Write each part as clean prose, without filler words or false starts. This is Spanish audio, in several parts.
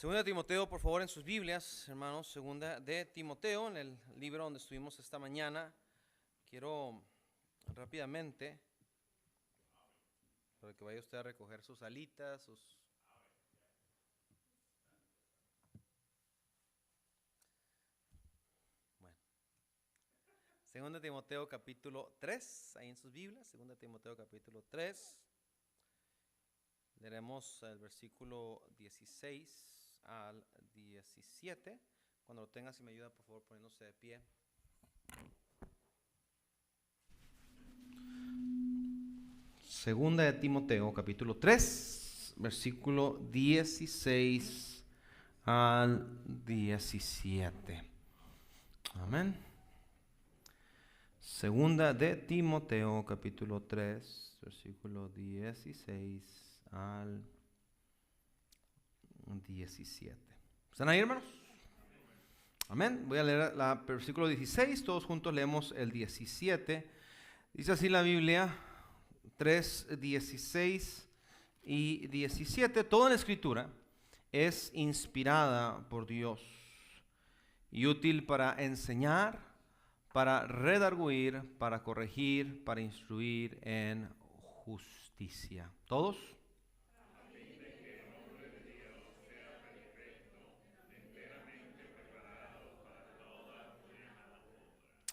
Segunda de Timoteo, por favor, en sus Biblias, hermanos. Segunda de Timoteo, en el libro donde estuvimos esta mañana. Quiero rápidamente, para que vaya usted a recoger sus alitas, Bueno. Segunda de Timoteo capítulo 3, ahí en sus Biblias. Segunda de Timoteo capítulo 3. Leeremos el versículo 16 al 17. Cuando lo tenga, si me ayuda, por favor, poniéndose de pie. Segunda de Timoteo, capítulo 3, versículo 16 al 17. Amén. Segunda de Timoteo, capítulo 3, versículo 16 al 17. ¿Están ahí, hermanos? Amén. Voy a leer el versículo 16, todos juntos leemos el 17. Dice así la Biblia: 3, 16 y 17. Toda la escritura es inspirada por Dios y útil para enseñar, para redarguir, para corregir, para instruir en justicia. ¿Todos?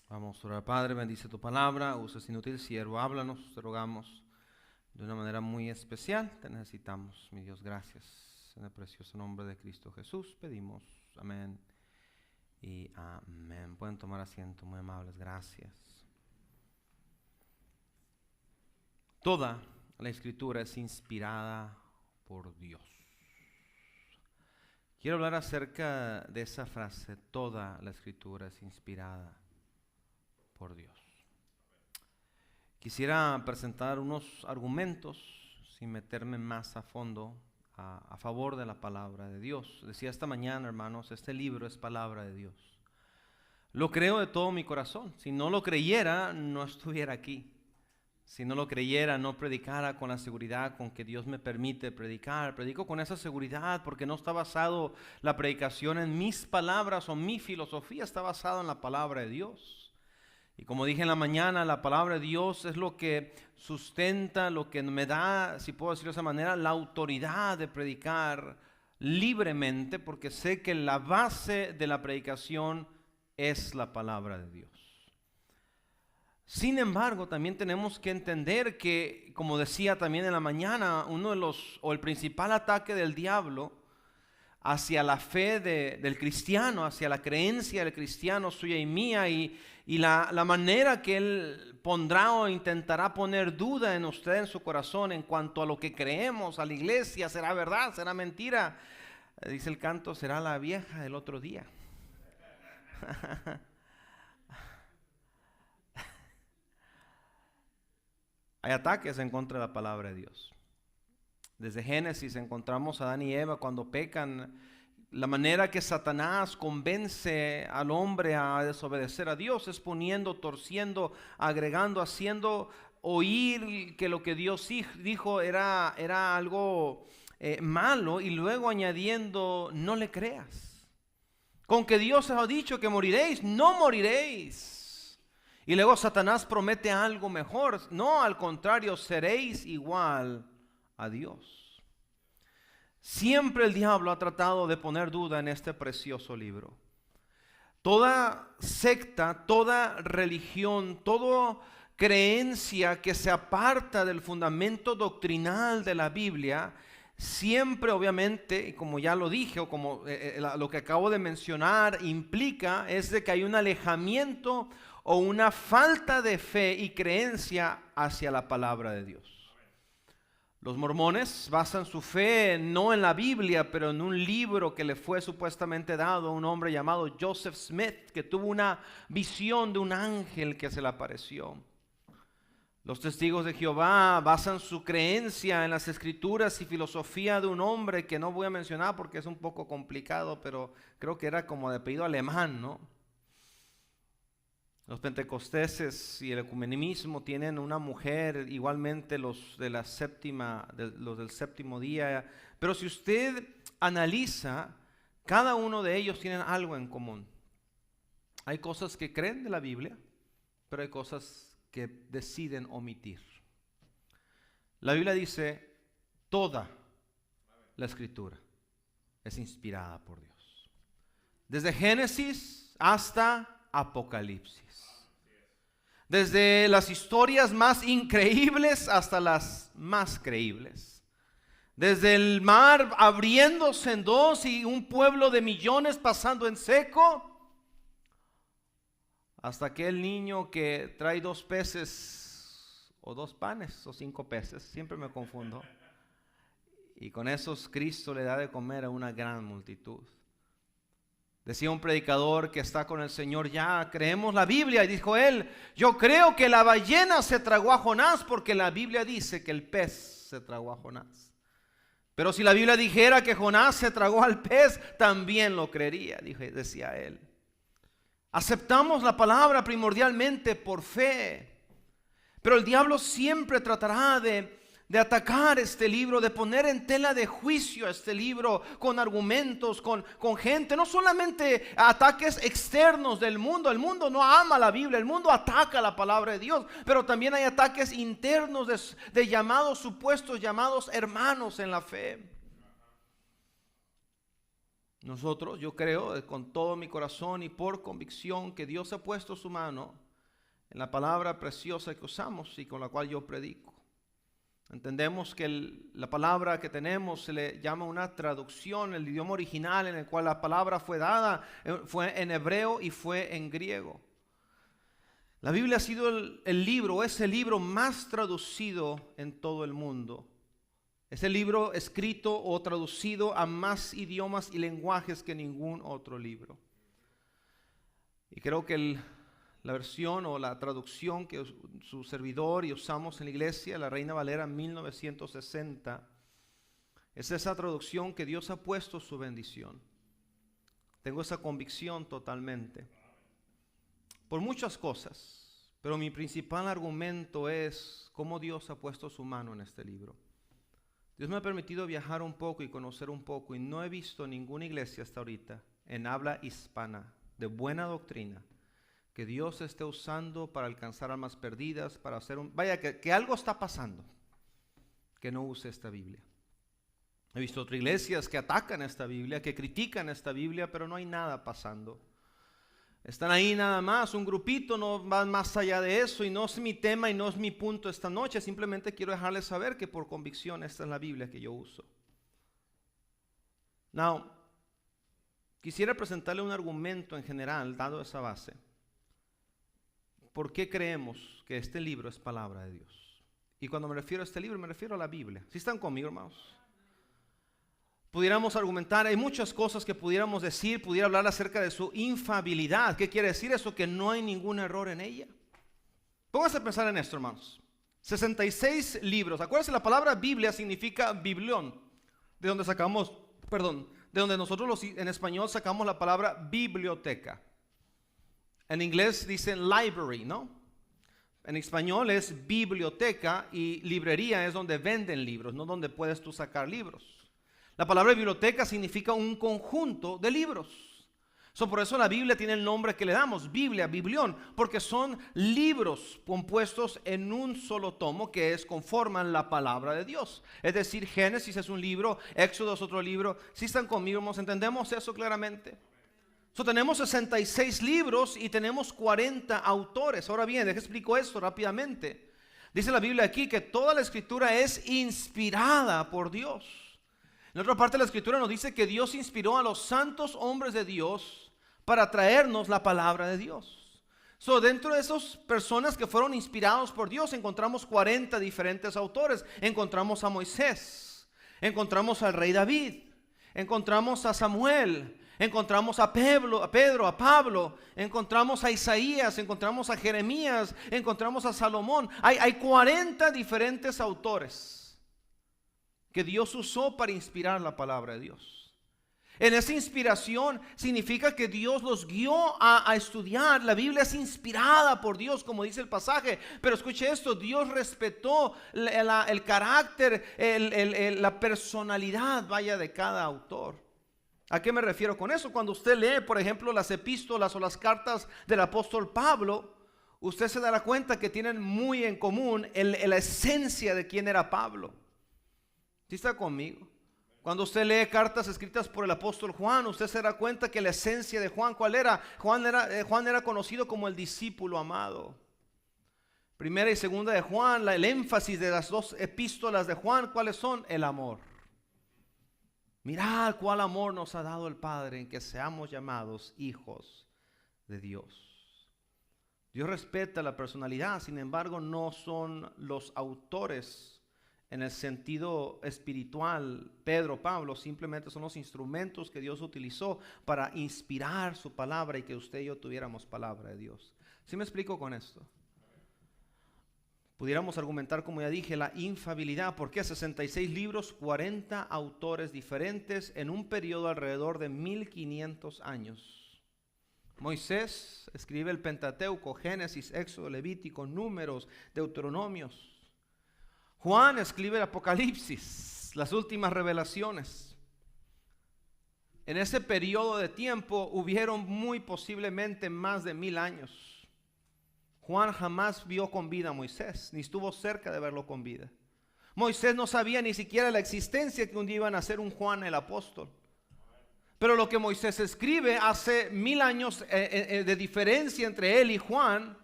Vamos a orar. Padre, bendice tu palabra, usa este inútil siervo, háblanos, te rogamos de una manera muy especial. Te necesitamos, mi Dios, gracias. En el precioso nombre de Cristo Jesús pedimos, amén y amén. Pueden tomar asiento, muy amables, gracias. Toda la escritura es inspirada por Dios. Quiero hablar acerca de esa frase: toda la escritura es inspirada por Dios. Quisiera presentar unos argumentos, sin meterme más a fondo, a favor de la palabra de Dios. Decía esta mañana, hermanos, este libro es palabra de Dios. Lo creo de todo mi corazón. Si no lo creyera, no estuviera aquí. Si no lo creyera, no predicara con la seguridad con que Dios me permite predicar. Predico con esa seguridad porque no está basado la predicación en mis palabras o mi filosofía, está basado en la palabra de Dios. Y como dije en la mañana, la palabra de Dios es lo que sustenta, lo que me da, si puedo decirlo de esa manera, la autoridad de predicar libremente, porque sé que la base de la predicación es la palabra de Dios. Sin embargo, también tenemos que entender que, como decía también en la mañana, el principal ataque del diablo hacia la fe del cristiano, hacia la creencia del cristiano suya y mía, y la manera que él pondrá o intentará poner duda en usted, en su corazón, en cuanto a lo que creemos, a la iglesia: será verdad, será mentira. Dice el canto: será la vieja del otro día. Hay ataques en contra de la palabra de Dios. Desde Génesis encontramos a Adán y Eva cuando pecan. La manera que Satanás convence al hombre a desobedecer a Dios es poniendo, torciendo, agregando, haciendo oír que lo que Dios dijo era algo malo, y luego añadiendo: no le creas. Con que Dios os ha dicho que moriréis, no moriréis. Y luego Satanás promete algo mejor: no, al contrario, seréis igual a Dios. Siempre el diablo ha tratado de poner duda en este precioso libro. Toda secta, toda religión, toda creencia que se aparta del fundamento doctrinal de la Biblia, siempre, obviamente, como ya lo dije, o como lo que acabo de mencionar implica, es de que hay un alejamiento o una falta de fe y creencia hacia la palabra de Dios. Los mormones basan su fe no en la Biblia, pero en un libro que le fue supuestamente dado a un hombre llamado Joseph Smith, que tuvo una visión de un ángel que se le apareció. Los testigos de Jehová basan su creencia en las escrituras y filosofía de un hombre que no voy a mencionar porque es un poco complicado, pero creo que era como de apellido alemán, ¿no? Los pentecosteses y el ecumenismo tienen una mujer, igualmente los del séptimo día. Pero si usted analiza, cada uno de ellos tienen algo en común. Hay cosas que creen de la Biblia, pero hay cosas que deciden omitir. La Biblia dice, toda la Escritura es inspirada por Dios. Desde Génesis hasta Apocalipsis. Desde las historias más increíbles hasta las más creíbles. Desde el mar abriéndose en dos y un pueblo de millones pasando en seco, hasta aquel niño que trae 2 peces o 2 panes o 5 peces, siempre me confundo. Y con esos Cristo le da de comer a una gran multitud. Decía un predicador que está con el Señor, ya creemos la Biblia, y dijo él, yo creo que la ballena se tragó a Jonás porque la Biblia dice que el pez se tragó a Jonás. Pero si la Biblia dijera que Jonás se tragó al pez, también lo creería, decía él. Aceptamos la palabra primordialmente por fe, pero el diablo siempre tratará de atacar este libro, de poner en tela de juicio este libro con argumentos, con gente, no solamente ataques externos del mundo. El mundo no ama la Biblia, el mundo ataca la palabra de Dios, pero también hay ataques internos de llamados, supuestos llamados hermanos en la fe. Nosotros, yo creo con todo mi corazón y por convicción que Dios ha puesto su mano en la palabra preciosa que usamos y con la cual yo predico. Entendemos que la palabra que tenemos se le llama una traducción, el idioma original en el cual la palabra fue dada, fue en hebreo y fue en griego. La Biblia ha sido es el libro más traducido en todo el mundo. Es el libro escrito o traducido a más idiomas y lenguajes que ningún otro libro. Y creo que la versión o la traducción que su servidor y usamos en la iglesia, la Reina Valera 1960, es esa traducción que Dios ha puesto su bendición. Tengo esa convicción totalmente. Por muchas cosas, pero mi principal argumento es cómo Dios ha puesto su mano en este libro. Dios me ha permitido viajar un poco y conocer un poco, y no he visto ninguna iglesia hasta ahorita en habla hispana de buena doctrina que Dios esté usando para alcanzar almas perdidas, para hacer que algo está pasando que no use esta Biblia. He visto otras iglesias que atacan esta Biblia, que critican esta Biblia, pero no hay nada pasando. Están ahí nada más, un grupito, no van más allá de eso, y no es mi tema y no es mi punto esta noche. Simplemente quiero dejarles saber que por convicción esta es la Biblia que yo uso. Now, quisiera presentarle un argumento en general, dado esa base. ¿Por qué creemos que este libro es palabra de Dios? Y cuando me refiero a este libro, me refiero a la Biblia. ¿Sí están conmigo, hermanos? Pudiéramos argumentar, hay muchas cosas que pudiéramos decir, pudiera hablar acerca de su infalibilidad. ¿Qué quiere decir eso? Que no hay ningún error en ella. Pónganse a pensar en esto, hermanos. 66 libros. Acuérdense, la palabra Biblia significa biblión, de donde nosotros en español sacamos la palabra biblioteca. En inglés dicen library, ¿no? En español es biblioteca, y librería es donde venden libros, no donde puedes tú sacar libros. La palabra biblioteca significa un conjunto de libros. Por eso la Biblia tiene el nombre que le damos, Biblia, biblión, porque son libros compuestos en un solo tomo que conforman la palabra de Dios. Es decir, Génesis es un libro, Éxodo es otro libro. ¿Sí están conmigo, hermanos? ¿Entendemos eso claramente? Tenemos 66 libros y tenemos 40 autores. Ahora bien, les explico esto rápidamente. Dice la Biblia aquí que toda la escritura es inspirada por Dios. En otra parte de la escritura nos dice que Dios inspiró a los santos hombres de Dios para traernos la palabra de Dios. Dentro de esas personas que fueron inspirados por Dios encontramos 40 diferentes autores. Encontramos a Moisés, encontramos al rey David, encontramos a Samuel, encontramos a Pedro, a Pablo, encontramos a Isaías, encontramos a Jeremías, encontramos a Salomón. Hay 40 diferentes autores que Dios usó para inspirar la palabra de Dios. En esa inspiración significa que Dios los guió a estudiar. La Biblia es inspirada por Dios, como dice el pasaje. Pero escuche esto, Dios respetó el carácter, la personalidad, vaya, de cada autor. ¿A qué me refiero con eso? Cuando usted lee, por ejemplo, las epístolas o las cartas del apóstol Pablo, usted se dará cuenta que tienen muy en común la esencia de quién era Pablo. ¿Sí está conmigo? Cuando usted lee cartas escritas por el apóstol Juan, usted se dará cuenta que la esencia de Juan, ¿cuál era? Juan era conocido como el discípulo amado. Primera y segunda de Juan, el énfasis de las dos epístolas de Juan, ¿cuáles son? El amor. Mirad cuál amor nos ha dado el Padre en que seamos llamados hijos de Dios. Dios respeta la personalidad, sin embargo, no son los autores en el sentido espiritual. Pedro, Pablo, simplemente son los instrumentos que Dios utilizó para inspirar su palabra y que usted y yo tuviéramos palabra de Dios. ¿Sí me explico con esto? Pudiéramos argumentar, como ya dije, la infalibilidad. ¿Por qué 66 libros, 40 autores diferentes en un periodo alrededor de 1500 años? Moisés escribe el Pentateuco, Génesis, Éxodo, Levítico, Números, Deuteronomios. Juan escribe el Apocalipsis, las últimas revelaciones. En ese periodo de tiempo hubieron muy posiblemente más de 1000 años. Juan jamás vio con vida a Moisés, ni estuvo cerca de verlo con vida. Moisés no sabía ni siquiera la existencia que un día iban a ser un Juan el apóstol. Pero lo que Moisés escribe hace 1000 años de diferencia entre él y Juan,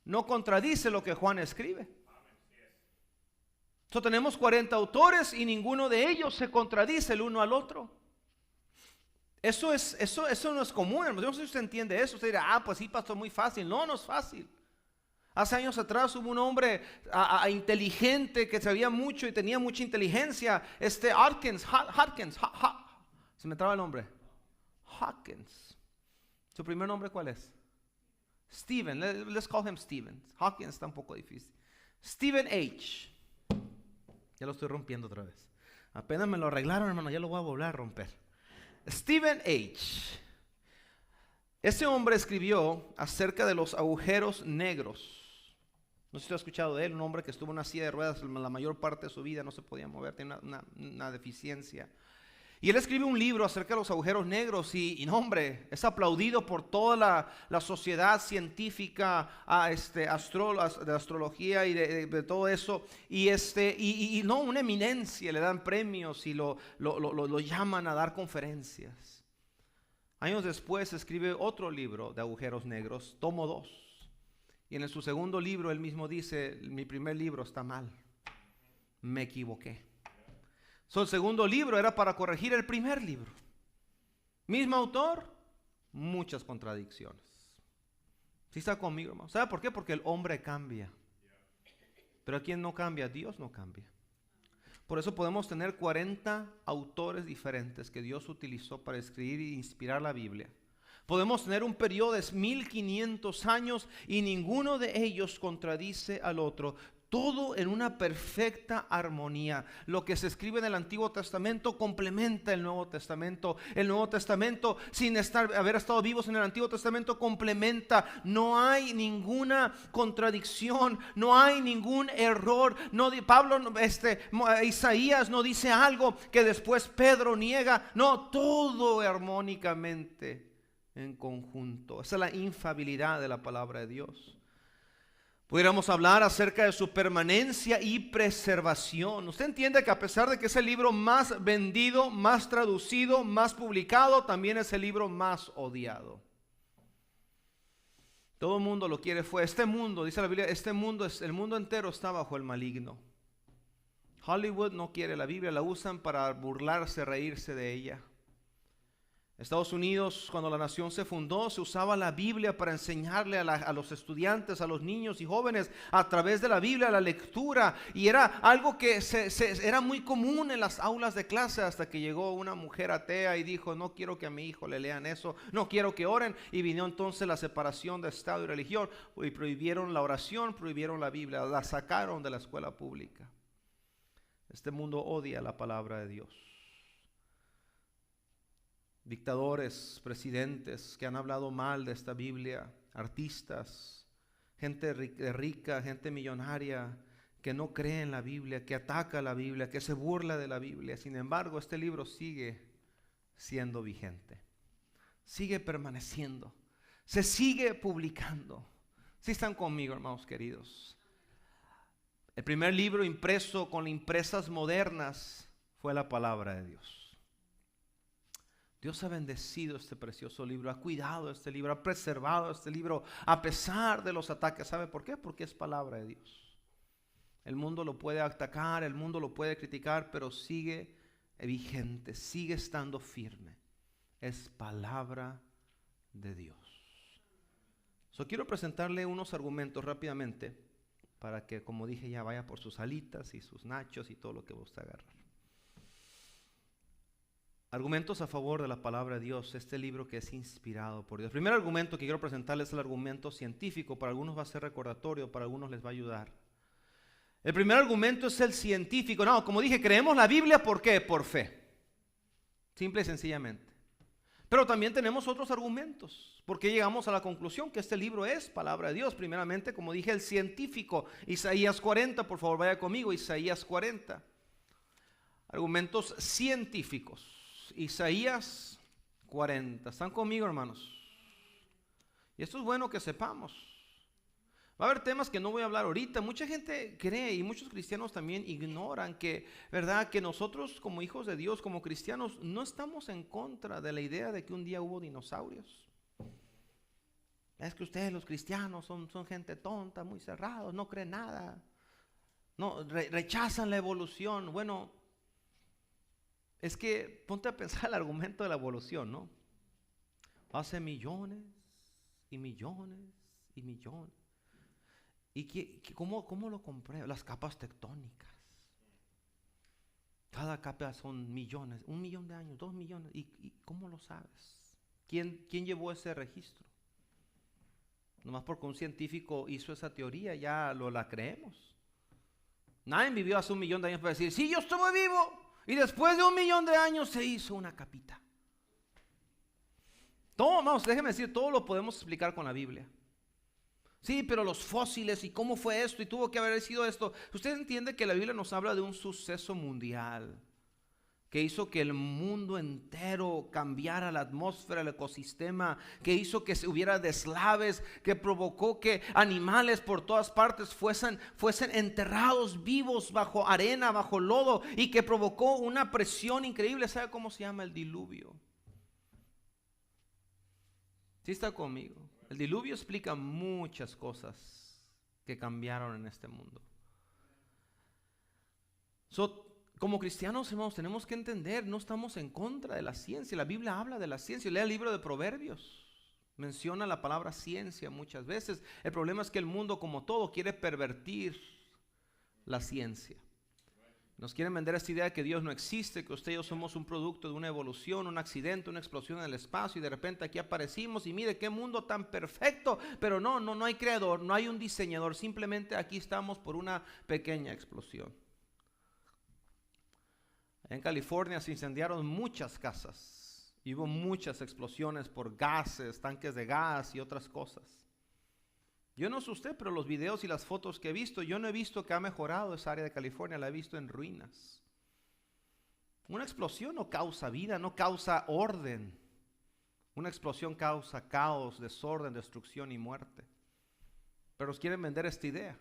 no contradice lo que Juan escribe. Entonces tenemos 40 autores y ninguno de ellos se contradice el uno al otro. Eso no es común, hermano. Yo no sé si usted entiende eso. Usted dirá, pues sí, pastor, muy fácil. No, no es fácil. Hace años atrás hubo un hombre inteligente que sabía mucho y tenía mucha inteligencia. Hawkins, se me traba el nombre. Hawkins. ¿Su primer nombre cuál es? Stephen. Let's call him Stephen. Hawkins está un poco difícil. Stephen H. Ya lo estoy rompiendo otra vez. Apenas me lo arreglaron, hermano, ya lo voy a volver a romper. Stephen H. Ese hombre escribió acerca de los agujeros negros. No sé si usted ha escuchado de él, un hombre que estuvo en una silla de ruedas la mayor parte de su vida, no se podía mover, tenía una deficiencia. Y él escribe un libro acerca de los agujeros negros y no, hombre, es aplaudido por toda la sociedad científica de astrología y de todo eso. Y no, una eminencia, le dan premios y lo llaman a dar conferencias. Años después escribe otro libro de agujeros negros, tomo 2. Y en su segundo libro él mismo dice, mi primer libro está mal, me equivoqué. El segundo libro era para corregir el primer libro. Mismo autor, muchas contradicciones. ¿Sí está conmigo, hermano? ¿Sabe por qué? Porque el hombre cambia. Pero quien no cambia, Dios no cambia. Por eso podemos tener 40 autores diferentes que Dios utilizó para escribir e inspirar la Biblia. Podemos tener un periodo de 1500 años y ninguno de ellos contradice al otro. Todo en una perfecta armonía. Lo que se escribe en el Antiguo Testamento complementa el Nuevo Testamento. El Nuevo Testamento, sin haber estado vivos en el Antiguo Testamento, complementa. No hay ninguna contradicción, no hay ningún error. Isaías no dice algo que después Pedro niega. No, todo armónicamente en conjunto. Esa es la infalibilidad de la palabra de Dios. Pudiéramos hablar acerca de su permanencia y preservación. Usted entiende que a pesar de que es el libro más vendido, más traducido, más publicado, también es el libro más odiado. Todo el mundo lo quiere fuera. Este mundo, dice la Biblia, el mundo entero está bajo el maligno. Hollywood no quiere la Biblia, la usan para burlarse, reírse de ella. Estados Unidos, cuando la nación se fundó, se usaba la Biblia para enseñarle a los estudiantes, a los niños y jóvenes a través de la Biblia, la lectura, y era algo que era muy común en las aulas de clase hasta que llegó una mujer atea y dijo, no quiero que a mi hijo le lean eso, no quiero que oren, y vino entonces la separación de Estado y religión, y prohibieron la oración, prohibieron la Biblia, la sacaron de la escuela pública. Este mundo odia la palabra de Dios. dictadores, presidentes que han hablado mal de esta Biblia, artistas, gente rica, gente millonaria que no cree en la Biblia, que ataca la Biblia, que se burla de la Biblia. Sin embargo, este libro sigue siendo vigente, sigue permaneciendo, se sigue publicando. ¿Sí están conmigo, hermanos queridos? El primer libro impreso con impresas modernas fue la palabra de Dios. Dios ha bendecido este precioso libro, ha cuidado este libro, ha preservado este libro a pesar de los ataques. ¿Sabe por qué? Porque es palabra de Dios. El mundo lo puede atacar, el mundo lo puede criticar, pero sigue vigente, sigue estando firme. Es palabra de Dios. Quiero presentarle unos argumentos rápidamente para que, como dije, ya vaya por sus alitas y sus nachos y todo lo que guste agarrar. Argumentos a favor de la palabra de Dios, este libro que es inspirado por Dios. El primer argumento que quiero presentarles es el argumento científico. Para algunos va a ser recordatorio, para algunos les va a ayudar. El primer argumento es el científico. No, como dije, creemos la Biblia, ¿por qué? Por fe. Simple y sencillamente. Pero también tenemos otros argumentos. ¿Por qué llegamos a la conclusión que este libro es palabra de Dios? Primeramente, como dije, el científico. Isaías 40, por favor, vaya conmigo. Isaías 40. Argumentos científicos. Isaías 40. ¿Están conmigo, hermanos? Y esto es bueno que sepamos. Va a haber temas que no voy a hablar ahorita. Mucha gente cree y muchos cristianos también ignoran que, ¿verdad?, que nosotros como hijos de Dios, como cristianos, no estamos en contra de la idea de que un día hubo dinosaurios. Es que ustedes los cristianos son gente tonta, muy cerrados, no creen nada. No, rechazan la evolución. Bueno, es que ponte a pensar el argumento de la evolución, ¿no? Hace millones y millones y millones. ¿Y cómo lo compré? Las capas tectónicas. Cada capa son millones, 1 millón de años, 2 millones. ¿Y cómo lo sabes? ¿Quién llevó ese registro? Nomás porque un científico hizo esa teoría, ya la creemos. Nadie vivió hace 1 millón de años para decir, sí, yo estuve vivo. Y después de 1 millón de años se hizo una capita. Todo, vamos, déjeme decir, todo lo podemos explicar con la Biblia. Sí, pero los fósiles y cómo fue esto y tuvo que haber sido esto. Usted entiende que la Biblia nos habla de un suceso mundial que hizo que el mundo entero cambiara la atmósfera, el ecosistema, que hizo que hubiera deslaves, que provocó que animales por todas partes fuesen enterrados vivos bajo arena, bajo lodo, y que provocó una presión increíble. ¿Sabe cómo se llama? El diluvio. ¿Sí está conmigo? El diluvio explica muchas cosas que cambiaron en este mundo. Como cristianos, hermanos, tenemos que entender, no estamos en contra de la ciencia. La Biblia habla de la ciencia. Lea el libro de Proverbios. Menciona la palabra ciencia muchas veces. El problema es que el mundo, como todo, quiere pervertir la ciencia. Nos quieren vender esta idea de que Dios no existe, que usted y yo somos un producto de una evolución, un accidente, una explosión en el espacio, y de repente aquí aparecimos y mire qué mundo tan perfecto. Pero no hay creador, no hay un diseñador. Simplemente aquí estamos por una pequeña explosión. En California se incendiaron muchas casas y hubo muchas explosiones por gases, tanques de gas y otras cosas. Yo no sé usted, pero los videos y las fotos que he visto, yo no he visto que ha mejorado esa área de California, la he visto en ruinas. Una explosión no causa vida, no causa orden. Una explosión causa caos, desorden, destrucción y muerte. Pero nos quieren vender esta idea.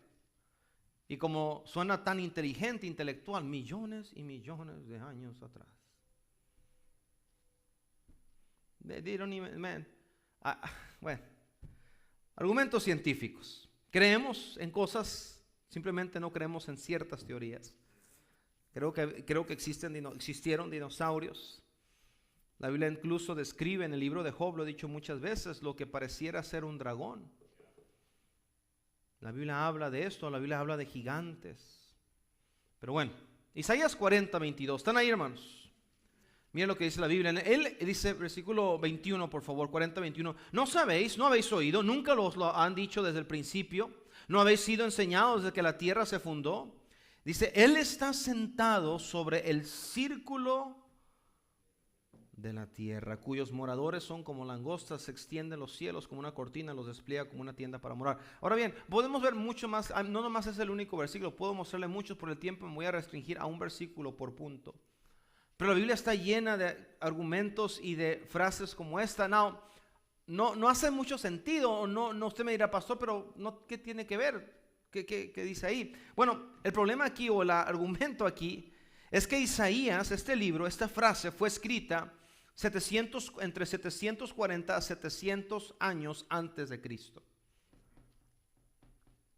Y como suena tan inteligente, intelectual, millones y millones de años atrás. Bueno, argumentos científicos. Creemos en cosas, simplemente no creemos en ciertas teorías. Creo que existieron dinosaurios. La Biblia incluso describe en el libro de Job, lo he dicho muchas veces, lo que pareciera ser un dragón. La Biblia habla de esto, la Biblia habla de gigantes. Pero bueno, Isaías 40, 22. ¿Están ahí, hermanos? Miren lo que dice la Biblia. Él dice, versículo 21, por favor, 40, 21. ¿No sabéis, no habéis oído, nunca lo han dicho desde el principio? ¿No habéis sido enseñados desde que la tierra se fundó? Dice, Él está sentado sobre el círculo de la tierra, cuyos moradores son como langostas, se extienden los cielos como una cortina, los despliega como una tienda para morar. Ahora bien, podemos ver mucho más, no nomás es el único versículo, puedo mostrarle muchos, por el tiempo me voy a restringir a un versículo por punto. Pero la Biblia está llena de argumentos y de frases como esta. No hace mucho sentido, o no usted me dirá, pastor, pero ¿qué tiene que ver? ¿Qué dice ahí? Bueno, el problema aquí, o el argumento aquí, es que Isaías, este libro, esta frase fue escrita entre 740 a 700 años antes de Cristo.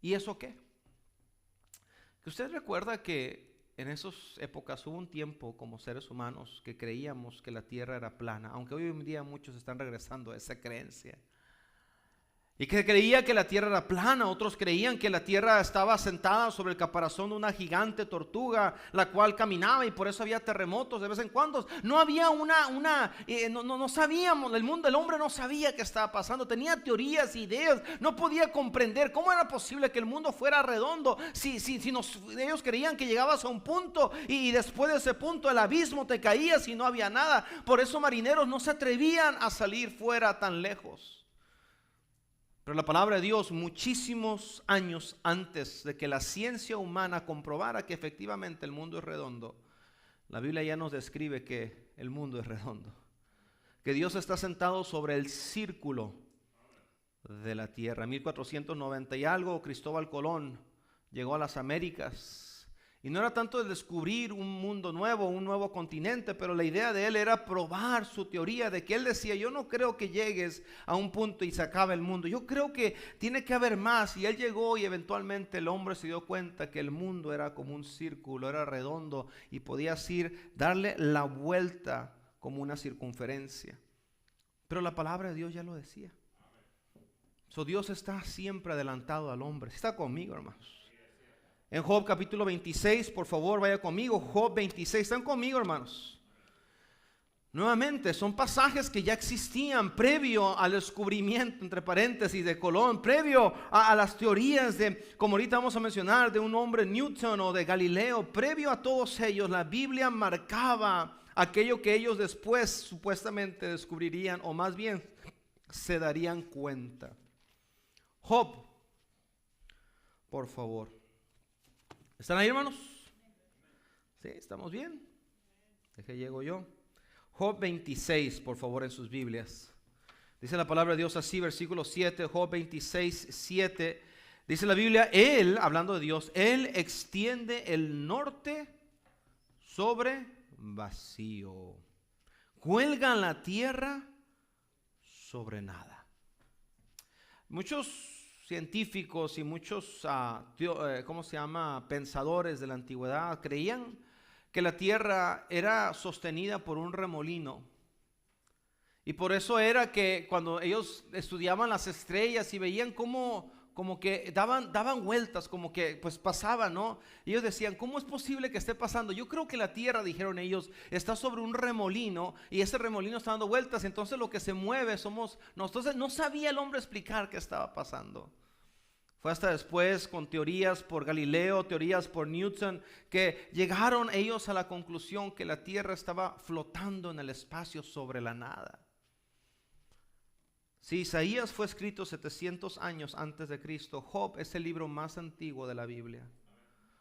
¿Y eso qué? Que usted recuerda que en esas épocas hubo un tiempo como seres humanos que creíamos que la tierra era plana, aunque hoy en día muchos están regresando a esa creencia. Y que creía que la tierra era plana, otros creían que la tierra estaba sentada sobre el caparazón de una gigante tortuga, la cual caminaba, y por eso había terremotos de vez en cuando. No había no sabíamos, el hombre no sabía qué estaba pasando, tenía teorías, ideas, no podía comprender cómo era posible que el mundo fuera redondo, si ellos creían que llegabas a un punto y después de ese punto el abismo te caías y no había nada. Por eso marineros no se atrevían a salir fuera tan lejos. Pero la palabra de Dios, muchísimos años antes de que la ciencia humana comprobara que efectivamente el mundo es redondo, la Biblia ya nos describe que el mundo es redondo, que Dios está sentado sobre el círculo de la tierra. En 1490 y algo, Cristóbal Colón llegó a las Américas. Y no era tanto el descubrir un mundo nuevo, un nuevo continente, pero la idea de él era probar su teoría de que él decía, yo no creo que llegues a un punto y se acabe el mundo, yo creo que tiene que haber más. Y él llegó y eventualmente el hombre se dio cuenta que el mundo era como un círculo, era redondo y podías darle la vuelta como una circunferencia. Pero la palabra de Dios ya lo decía. Dios está siempre adelantado al hombre. ¿Está conmigo, hermanos? En Job capítulo 26, por favor, vaya conmigo. Job 26, ¿están conmigo, hermanos? Nuevamente, son pasajes que ya existían previo al descubrimiento, entre paréntesis, de Colón, previo a las teorías como ahorita vamos a mencionar, de un hombre Newton o de Galileo. Previo a todos ellos, la Biblia marcaba aquello que ellos después supuestamente descubrirían, o más bien se darían cuenta. Job, por favor. ¿Están ahí, hermanos? ¿Sí? ¿Estamos bien? Deje llego yo. Job 26, por favor, en sus Biblias. Dice la palabra de Dios así, versículo 7, Job 26, 7. Dice la Biblia, Él, hablando de Dios, Él extiende el norte sobre vacío. Cuelga la tierra sobre nada. Muchos científicos y muchos pensadores de la antigüedad creían que la tierra era sostenida por un remolino, y por eso era que cuando ellos estudiaban las estrellas y veían como que daban vueltas, como que pues pasaban, ¿no? Ellos decían, ¿cómo es posible que esté pasando? Yo creo que la tierra, dijeron ellos, está sobre un remolino y ese remolino está dando vueltas, entonces lo que se mueve somos nosotros. Entonces no sabía el hombre explicar qué estaba pasando. Fue hasta después, con teorías por Galileo, teorías por Newton, que llegaron ellos a la conclusión que la tierra estaba flotando en el espacio sobre la nada. Si Isaías fue escrito 700 años antes de Cristo, Job es el libro más antiguo de la Biblia,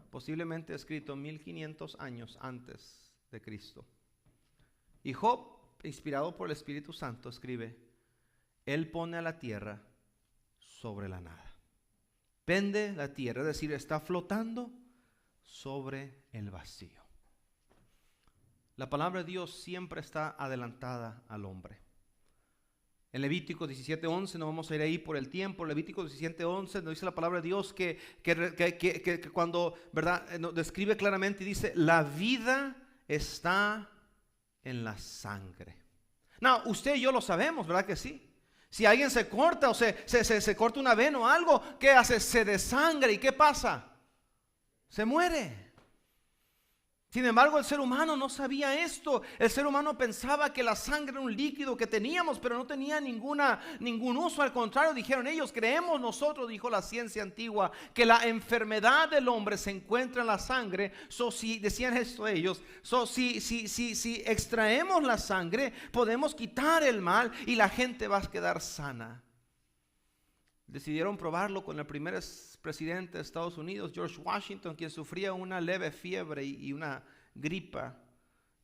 posiblemente escrito 1500 años antes de Cristo. Y Job, inspirado por el Espíritu Santo, escribe, Él pone a la tierra sobre la nada. Pende la tierra, es decir, está flotando sobre el vacío. La palabra de Dios siempre está adelantada al hombre. En Levítico 17:11, no vamos a ir ahí por el tiempo. Levítico 17:11 nos dice la palabra de Dios que cuando, ¿verdad? Nos describe claramente y dice, la vida está en la sangre. No, usted y yo lo sabemos, ¿verdad que sí? Si alguien se corta o se corta una vena o algo, ¿qué hace? Se desangra. ¿Y qué pasa? Se muere. Sin embargo, el ser humano no sabía esto. El ser humano pensaba que la sangre era un líquido que teníamos, pero no tenía ningún uso. Al contrario, dijeron ellos, creemos nosotros, dijo la ciencia antigua, que la enfermedad del hombre se encuentra en la sangre. Si decían esto ellos, si extraemos la sangre, podemos quitar el mal y la gente va a quedar sana. Decidieron probarlo con el primer presidente de Estados Unidos, George Washington, quien sufría una leve fiebre y una gripa.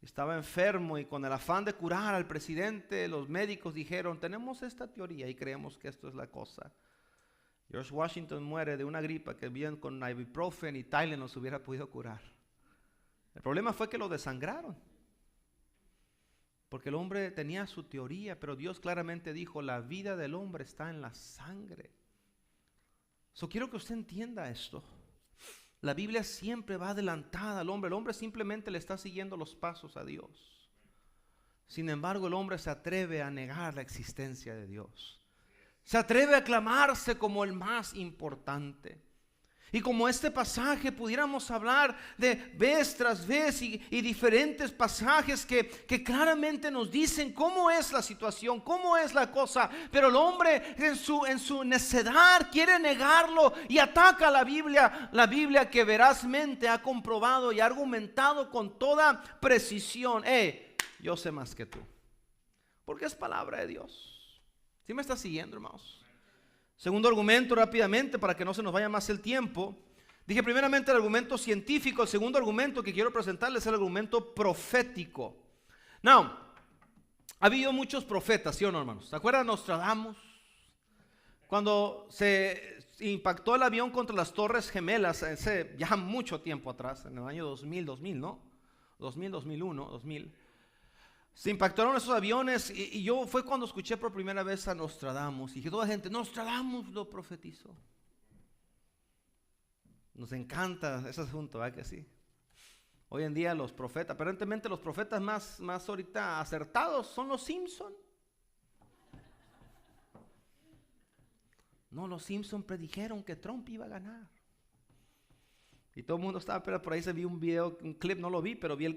Estaba enfermo y con el afán de curar al presidente, los médicos dijeron, tenemos esta teoría y creemos que esto es la cosa. George Washington muere de una gripa que bien con ibuprofen y Tylenol se hubiera podido curar. El problema fue que lo desangraron. Porque el hombre tenía su teoría, pero Dios claramente dijo, la vida del hombre está en la sangre. Quiero que usted entienda esto. La Biblia siempre va adelantada al hombre. El hombre simplemente le está siguiendo los pasos a Dios. Sin embargo, el hombre se atreve a negar la existencia de Dios. Se atreve a clamarse como el más importante. Y como este pasaje pudiéramos hablar de vez tras vez y diferentes pasajes que claramente nos dicen cómo es la situación, cómo es la cosa. Pero el hombre en su necedad quiere negarlo y ataca a la Biblia que verazmente ha comprobado y ha argumentado con toda precisión. Yo sé más que tú. Porque es palabra de Dios. ¿Sí me está siguiendo, hermanos? Segundo argumento, rápidamente, para que no se nos vaya más el tiempo. Dije primeramente el argumento científico. El segundo argumento que quiero presentarles es el argumento profético. Now, ha habido muchos profetas, ¿sí o no, hermanos? ¿Se acuerdan de Nostradamus? Cuando se impactó el avión contra las Torres Gemelas, hace ya mucho tiempo atrás, en el año 2000, ¿no? 2000. Se impactaron esos aviones y yo fue cuando escuché por primera vez a Nostradamus. Y dije, toda la gente, Nostradamus lo profetizó. Nos encanta ese asunto, ¿verdad que sí? Hoy en día los profetas, aparentemente los profetas más ahorita acertados son los Simpson. No, los Simpson predijeron que Trump iba a ganar. Y todo el mundo estaba, pero por ahí se vio un video, un clip, no lo vi, pero vi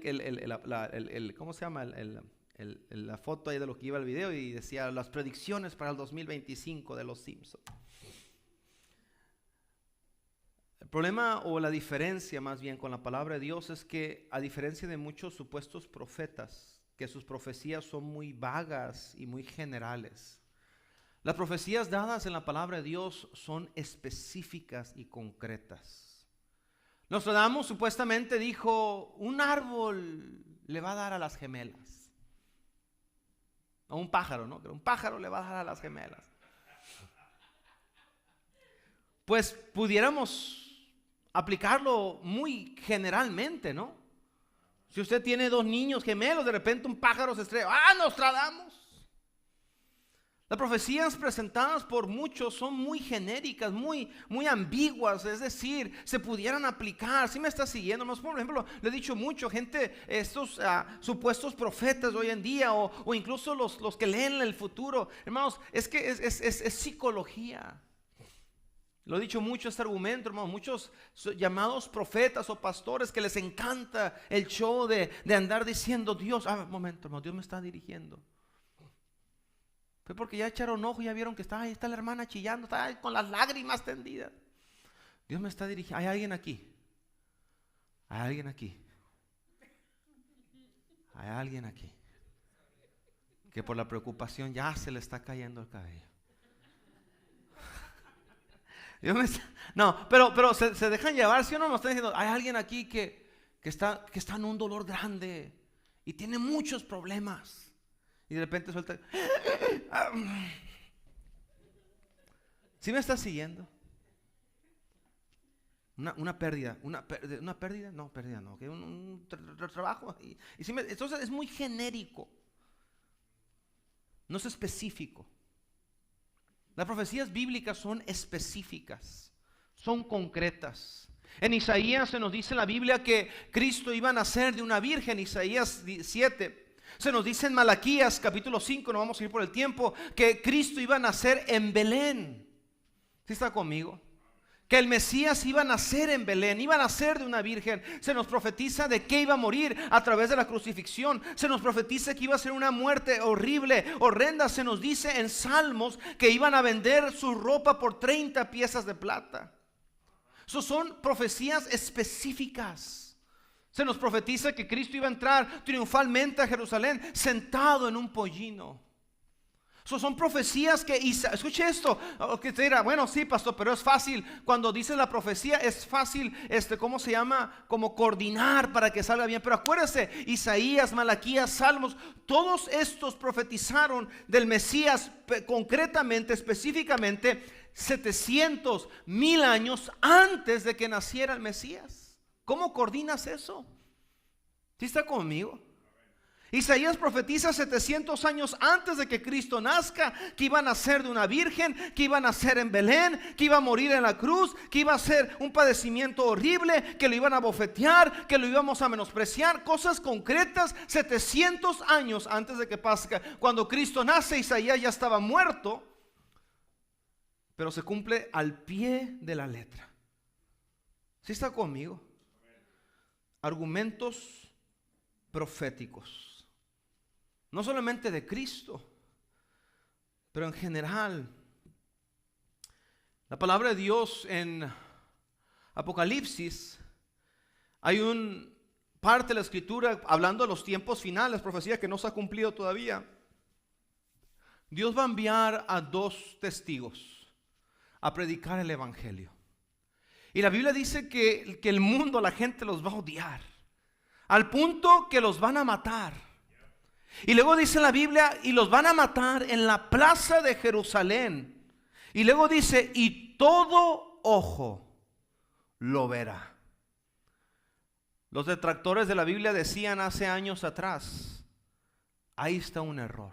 ¿cómo se llama? La foto ahí de lo que iba el video y decía las predicciones para el 2025 de los Simpsons. El problema o la diferencia más bien con la palabra de Dios es que a diferencia de muchos supuestos profetas, que sus profecías son muy vagas y muy generales, las profecías dadas en la palabra de Dios son específicas y concretas. Nostradamus supuestamente dijo, un árbol le va a dar a las gemelas. O un pájaro, ¿no? Un pájaro le va a dar a las gemelas. Pues pudiéramos aplicarlo muy generalmente, ¿no? Si usted tiene 2 niños gemelos, de repente un pájaro se estrella. ¡Ah, Nostradamus! Las profecías presentadas por muchos son muy genéricas, muy ambiguas, es decir, se pudieran aplicar. ¿Sí me está siguiendo? Por ejemplo, le he dicho mucho, gente, estos supuestos profetas de hoy en día o incluso los que leen el futuro, hermanos, es que es psicología. Lo he dicho mucho este argumento, hermanos, muchos llamados profetas o pastores que les encanta el show de andar diciendo Dios, un momento, hermano, Dios me está dirigiendo. Fue porque ya echaron ojo y ya vieron que ahí está la hermana chillando, está ahí con las lágrimas tendidas. Dios me está dirigiendo. ¿Hay alguien aquí? ¿Hay alguien aquí? ¿Hay alguien aquí? Que por la preocupación ya se le está cayendo el cabello. No, pero se dejan llevar, ¿sí o no? Nos están diciendo, hay alguien aquí que está en un dolor grande y tiene muchos problemas. Y de repente suelta. ¿Sí me estás siguiendo? Una pérdida. ¿Una pérdida? No, pérdida no. Okay, un trabajo. Entonces es muy genérico. No es específico. Las profecías bíblicas son específicas. Son concretas. En Isaías se nos dice en la Biblia que Cristo iba a nacer de una virgen. Isaías 7. Se nos dice en Malaquías capítulo 5, no vamos a ir por el tiempo, que Cristo iba a nacer en Belén. ¿Sí está conmigo? que el Mesías iba a nacer en Belén, iba a nacer de una virgen. Se nos profetiza de que iba a morir a través de la crucifixión. Se nos profetiza que iba a ser una muerte horrible, horrenda. Se nos dice en Salmos que iban a vender su ropa por 30 piezas de plata. Esas son profecías específicas. Se nos profetiza que Cristo iba a entrar triunfalmente a Jerusalén sentado en un pollino. Son profecías que, escuche esto, que te dirá, bueno, sí, pastor, pero es fácil. Cuando dice la profecía es fácil, ¿cómo se llama? Como coordinar para que salga bien. Pero acuérdese, Isaías, Malaquías, Salmos, todos estos profetizaron del Mesías concretamente, específicamente, 700, 1000 años antes de que naciera el Mesías. ¿Cómo coordinas eso? ¿Sí está conmigo? Isaías profetiza 700 años antes de que Cristo nazca, que iba a nacer de una virgen, que iba a nacer en Belén, que iba a morir en la cruz, que iba a ser un padecimiento horrible, que lo iban a bofetear, que lo íbamos a menospreciar. Cosas concretas 700 años antes de que pase. Cuando Cristo nace, Isaías ya estaba muerto, pero se cumple al pie de la letra. ¿Sí está conmigo? Argumentos proféticos. No solamente de Cristo, pero en general. La palabra de Dios en Apocalipsis, hay un parte de la escritura hablando de los tiempos finales, profecía que no se ha cumplido todavía. Dios va a enviar a 2 testigos a predicar el evangelio. Y la Biblia dice que el mundo, la gente los va a odiar, al punto que los van a matar. Y luego dice la Biblia, y los van a matar en la plaza de Jerusalén. Y luego dice, y todo ojo lo verá. Los detractores de la Biblia decían hace años atrás, ahí está un error.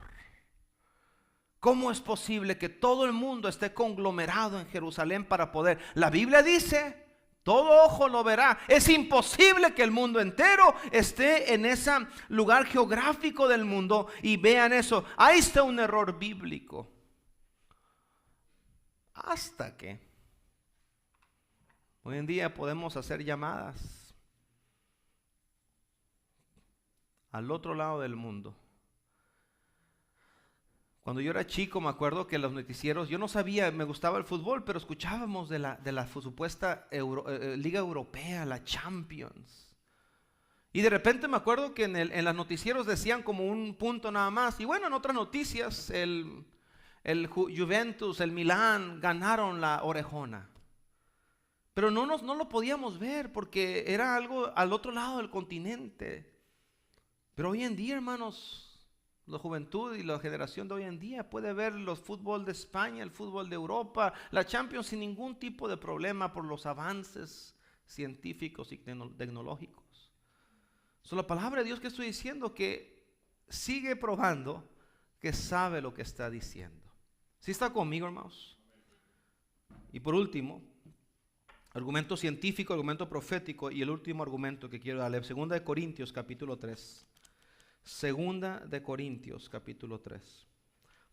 ¿Cómo es posible que todo el mundo esté conglomerado en Jerusalén para poder? La Biblia dice, todo ojo lo verá. Es imposible que el mundo entero esté en ese lugar geográfico del mundo y vean eso. Ahí está un error bíblico. Hasta que hoy en día podemos hacer llamadas al otro lado del mundo. Cuando yo era chico me acuerdo que los noticieros, yo no sabía, me gustaba el fútbol, pero escuchábamos de la supuesta Liga Europea, la Champions. Y de repente me acuerdo que en los noticieros decían como un punto nada más. Y bueno, en otras noticias, el Juventus, el Milán ganaron la orejona. Pero no lo podíamos ver porque era algo al otro lado del continente. Pero hoy en día, hermanos, la juventud y la generación de hoy en día puede ver los fútbol de España, el fútbol de Europa, la Champions sin ningún tipo de problema por los avances científicos y tecnológicos. La palabra de Dios que estoy diciendo que sigue probando que sabe lo que está diciendo. ¿Sí está conmigo, hermanos? Y por último, argumento científico, argumento profético y el último argumento que quiero darle, 2 Corintios capítulo 3. 2 Corintios capítulo 3.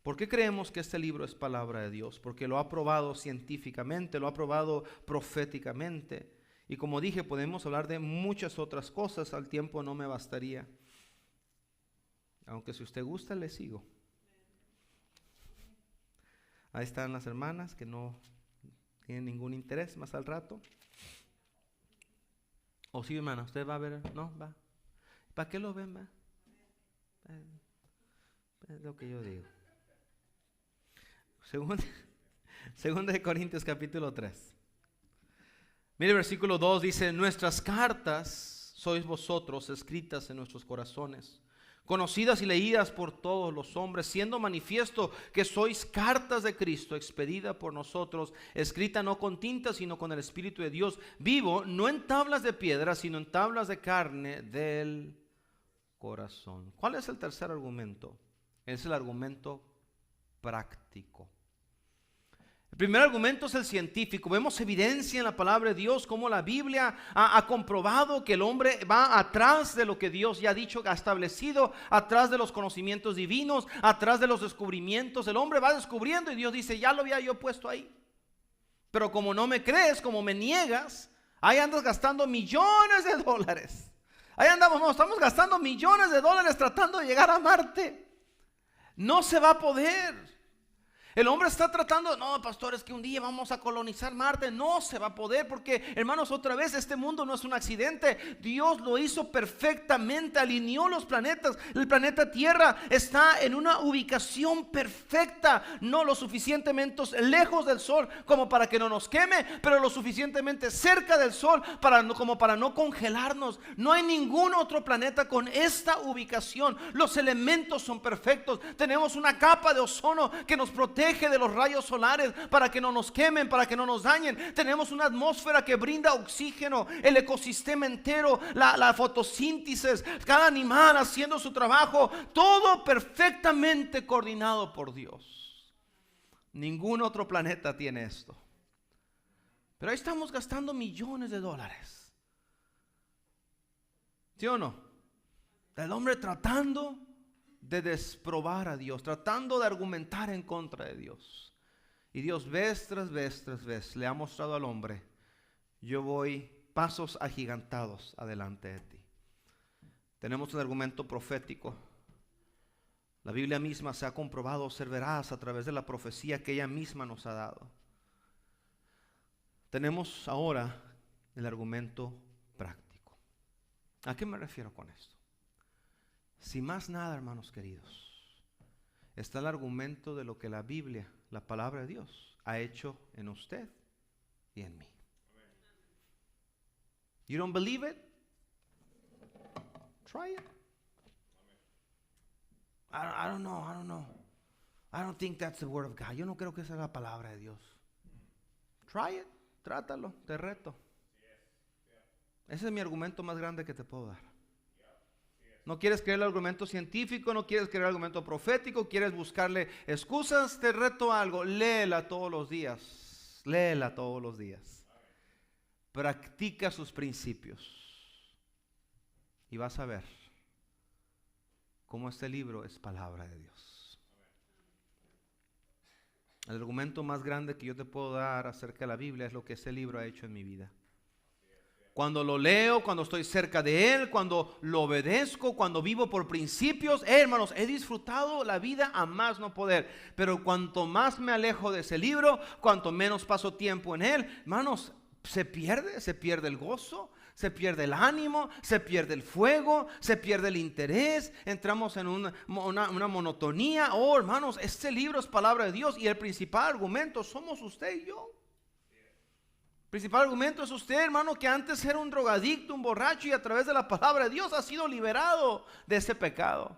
¿Por qué creemos que este libro es palabra de Dios? Porque lo ha probado científicamente, lo ha probado proféticamente. Y como dije, podemos hablar de muchas otras cosas, al tiempo no me bastaría. Aunque si usted gusta, le sigo. Ahí están las hermanas que no tienen ningún interés más al rato. O sí, hermana, usted va a ver, no, va. ¿Para qué lo ven, va? Es lo que yo digo. Segunda de Corintios capítulo 3. Mire el versículo 2 dice, nuestras cartas sois vosotros escritas en nuestros corazones, conocidas y leídas por todos los hombres, siendo manifiesto que sois cartas de Cristo, expedida por nosotros, escrita no con tinta, sino con el Espíritu de Dios vivo, no en tablas de piedra, sino en tablas de carne del corazón. ¿Cuál es el tercer argumento? Es el argumento práctico. El primer argumento es el científico. Vemos evidencia en la palabra de Dios como la Biblia ha comprobado que el hombre va atrás de lo que Dios ya ha dicho, ha establecido, atrás de los conocimientos divinos, atrás de los descubrimientos. El hombre va descubriendo y Dios dice, ya lo había yo puesto ahí. Pero como no me crees, como me niegas, ahí andas gastando millones de dólares. Ahí andamos, no, estamos gastando millones de dólares tratando de llegar a Marte. No se va a poder. El hombre está tratando, no, pastor, es que un día vamos a colonizar Marte. No se va a poder porque, hermanos, otra vez, este mundo no es un accidente. Dios lo hizo perfectamente, alineó los planetas. El planeta Tierra está en una ubicación perfecta, no lo suficientemente lejos del Sol como para que no nos queme, pero lo suficientemente cerca del Sol como para no congelarnos. No hay ningún otro planeta con esta ubicación. Los elementos son perfectos. Tenemos una capa de ozono que nos protege de los rayos solares para que no nos quemen, para que no nos dañen. Tenemos una atmósfera que brinda oxígeno, el ecosistema entero, la fotosíntesis, cada animal haciendo su trabajo, todo perfectamente coordinado por Dios. Ningún otro planeta tiene esto. Pero ahí estamos gastando millones de dólares. ¿Sí o no? El hombre tratando de desprobar a Dios, tratando de argumentar en contra de Dios. Y Dios vez tras vez le ha mostrado al hombre: yo voy pasos agigantados adelante de ti. Tenemos un argumento profético. La Biblia misma se ha comprobado, ser veraz a través de la profecía que ella misma nos ha dado. Tenemos ahora el argumento práctico. ¿A qué me refiero con esto? Si más nada, hermanos queridos, está el argumento de lo que la Biblia, la palabra de Dios, ha hecho en usted y en mí. You don't believe it? Try it. I don't know. I don't think that's the word of God. Yo no creo que esa es la palabra de Dios. Try it. Trátalo. Te reto. Ese es mi argumento más grande que te puedo dar. No quieres creer el argumento científico, no quieres creer el argumento profético, quieres buscarle excusas. Te reto algo: léela todos los días. Léela todos los días. Practica sus principios y vas a ver cómo este libro es palabra de Dios. El argumento más grande que yo te puedo dar acerca de la Biblia es lo que este libro ha hecho en mi vida. Cuando lo leo, cuando estoy cerca de él, cuando lo obedezco, cuando vivo por principios, hermanos, he disfrutado la vida a más no poder. Pero cuanto más me alejo de ese libro, cuanto menos paso tiempo en él, hermanos, se pierde el gozo, se pierde el ánimo, se pierde el fuego, se pierde el interés. Entramos en una monotonía. Oh, hermanos, este libro es palabra de Dios y el principal argumento somos usted y yo. El principal argumento es usted, hermano, que antes era un drogadicto, un borracho, y a través de la palabra de Dios ha sido liberado de ese pecado.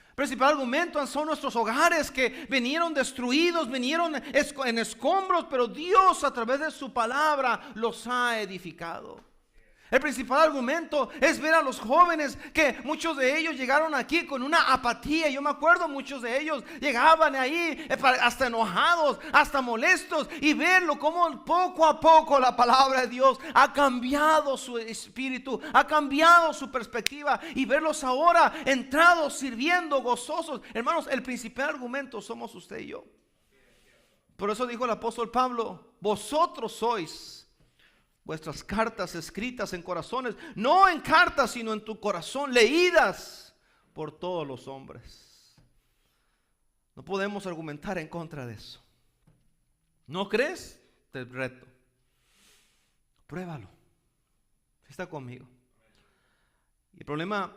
El principal argumento son nuestros hogares que vinieron destruidos, vinieron en escombros, pero Dios a través de su palabra los ha edificado. El principal argumento es ver a los jóvenes que muchos de ellos llegaron aquí con una apatía. Yo me acuerdo, muchos de ellos llegaban ahí hasta enojados, hasta molestos, y verlo como poco a poco la palabra de Dios ha cambiado su espíritu, ha cambiado su perspectiva, y verlos ahora entrados, sirviendo, gozosos. Hermanos, el principal argumento somos usted y yo. Por eso dijo el apóstol Pablo: vosotros sois vuestras cartas escritas en corazones, no en cartas, sino en tu corazón, leídas por todos los hombres. No podemos argumentar en contra de eso. ¿No crees? Te reto. Pruébalo. Está conmigo. Y el problema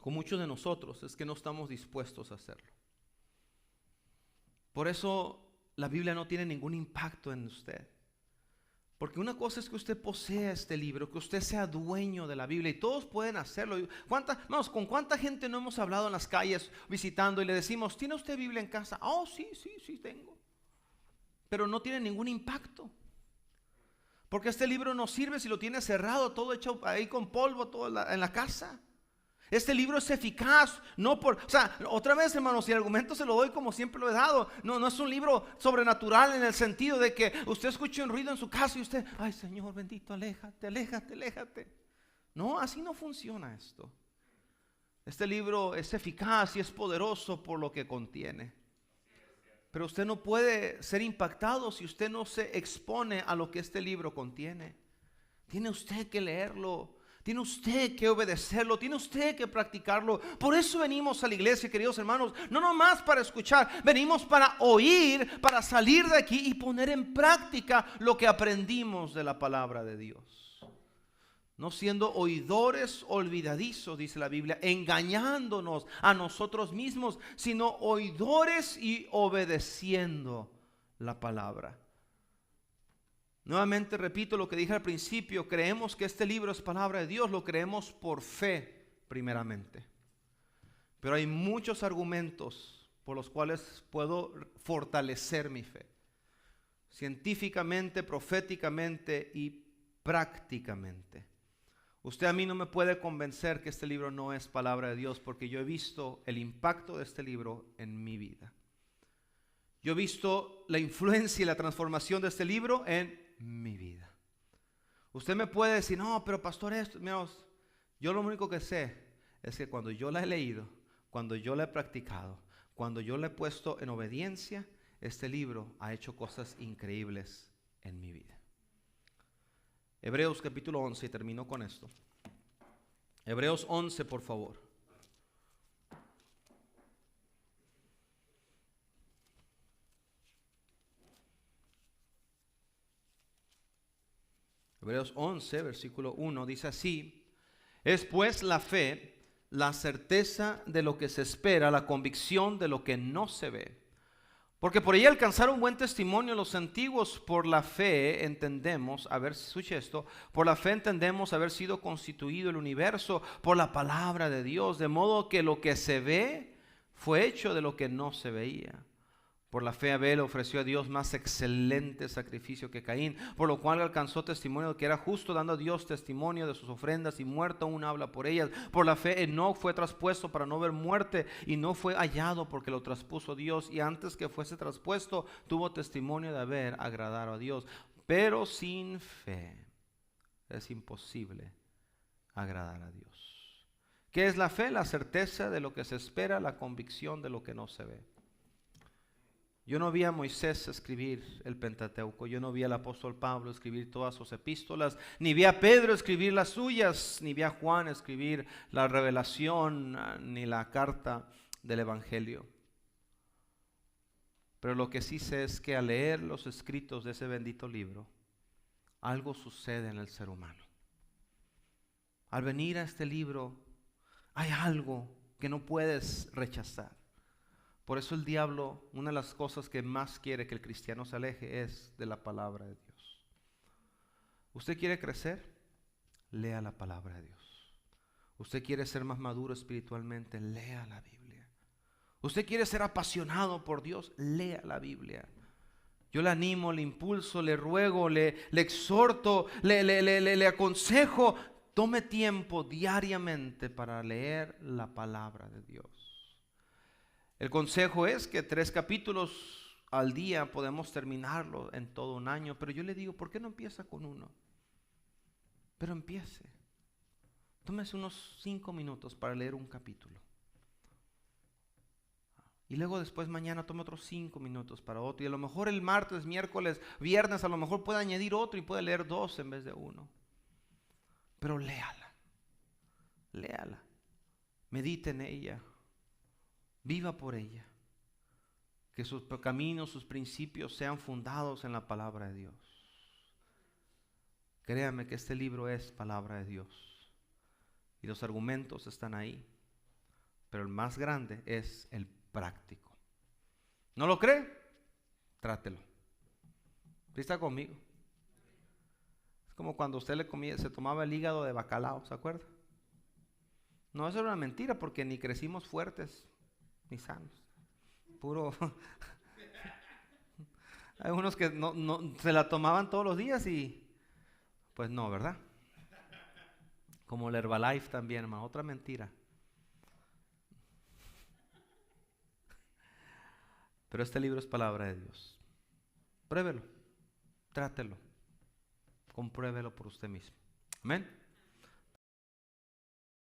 con muchos de nosotros es que no estamos dispuestos a hacerlo. Por eso la Biblia no tiene ningún impacto en usted. Porque una cosa es que usted posea este libro, que usted sea dueño de la Biblia, y todos pueden hacerlo. ¿Con cuánta gente no hemos hablado en las calles visitando y le decimos: ¿tiene usted Biblia en casa? Oh, sí tengo. Pero no tiene ningún impacto. Porque este libro no sirve si lo tiene cerrado, todo hecho ahí con polvo, todo en la casa. Este libro es eficaz, otra vez, hermanos, si el argumento se lo doy como siempre lo he dado, no es un libro sobrenatural en el sentido de que usted escuche un ruido en su casa y usted: ay, Señor bendito, aléjate. No, así no funciona esto. Este libro es eficaz y es poderoso por lo que contiene. Pero usted no puede ser impactado si usted no se expone a lo que este libro contiene. Tiene usted que leerlo. Tiene usted que obedecerlo, tiene usted que practicarlo. Por eso venimos a la iglesia, queridos hermanos, no nomás para escuchar, venimos para oír, para salir de aquí y poner en práctica lo que aprendimos de la palabra de Dios. No siendo oidores olvidadizos, dice la Biblia, engañándonos a nosotros mismos, sino oidores y obedeciendo la palabra. Nuevamente repito lo que dije al principio, creemos que este libro es palabra de Dios, lo creemos por fe primeramente. Pero hay muchos argumentos por los cuales puedo fortalecer mi fe. Científicamente, proféticamente y prácticamente. Usted a mí no me puede convencer que este libro no es palabra de Dios porque yo he visto el impacto de este libro en mi vida. Yo he visto la influencia y la transformación de este libro en mi vida. Usted me puede decir, no, pero pastor, yo lo único que sé es que cuando yo la he leído, cuando yo la he practicado, cuando yo la he puesto en obediencia, este libro ha hecho cosas increíbles en mi vida. Hebreos capítulo 11, y termino con esto. Hebreos 11, por favor. Hebreos 11, versículo 1, dice así: es pues la fe, la certeza de lo que se espera, la convicción de lo que no se ve. Porque por ella alcanzaron buen testimonio los antiguos. Por la fe entendemos, escuche esto, por la fe entendemos haber sido constituido el universo por la palabra de Dios, de modo que lo que se ve fue hecho de lo que no se veía. Por la fe Abel ofreció a Dios más excelente sacrificio que Caín, por lo cual alcanzó testimonio de que era justo, dando a Dios testimonio de sus ofrendas, y muerto aún habla por ellas. Por la fe Enoc fue traspuesto para no ver muerte, y no fue hallado porque lo traspuso Dios, y antes que fuese traspuesto tuvo testimonio de haber agradado a Dios. Pero sin fe es imposible agradar a Dios. ¿Qué es la fe? La certeza de lo que se espera, la convicción de lo que no se ve. Yo no vi a Moisés escribir el Pentateuco, yo no vi al apóstol Pablo escribir todas sus epístolas, ni vi a Pedro escribir las suyas, ni vi a Juan escribir la revelación, ni la carta del Evangelio. Pero lo que sí sé es que al leer los escritos de ese bendito libro, algo sucede en el ser humano. Al venir a este libro, hay algo que no puedes rechazar. Por eso el diablo, una de las cosas que más quiere que el cristiano se aleje es de la palabra de Dios. ¿Usted quiere crecer? Lea la palabra de Dios. ¿Usted quiere ser más maduro espiritualmente? Lea la Biblia. ¿Usted quiere ser apasionado por Dios? Lea la Biblia. Yo le animo, le impulso, le ruego, le exhorto, le aconsejo. Tome tiempo diariamente para leer la palabra de Dios. El consejo es que 3 capítulos al día podemos terminarlo en todo un año, pero yo le digo, ¿por qué no empieza con uno? Pero empiece. Tómese unos 5 minutos para leer un capítulo. Y luego después mañana tome otros 5 minutos para otro. Y a lo mejor el martes, miércoles, viernes, a lo mejor puede añadir otro y puede leer 2 en vez de 1. Pero léala. Léala. Medite en ella. Viva por ella. Que sus caminos, sus principios sean fundados en la palabra de Dios. Créame que este libro es palabra de Dios. Y los argumentos están ahí. Pero el más grande es el práctico. ¿No lo cree? Trátelo. ¿Sí está conmigo? Es como cuando usted se tomaba el hígado de bacalao, ¿se acuerda? No, eso era una mentira porque ni crecimos fuertes ni sanos. Puro. Hay unos que no se la tomaban todos los días y pues no, ¿verdad? Como el Herbalife también, hermano, otra mentira. Pero este libro es palabra de Dios. Pruébelo, trátelo, compruébelo por usted mismo. Amén.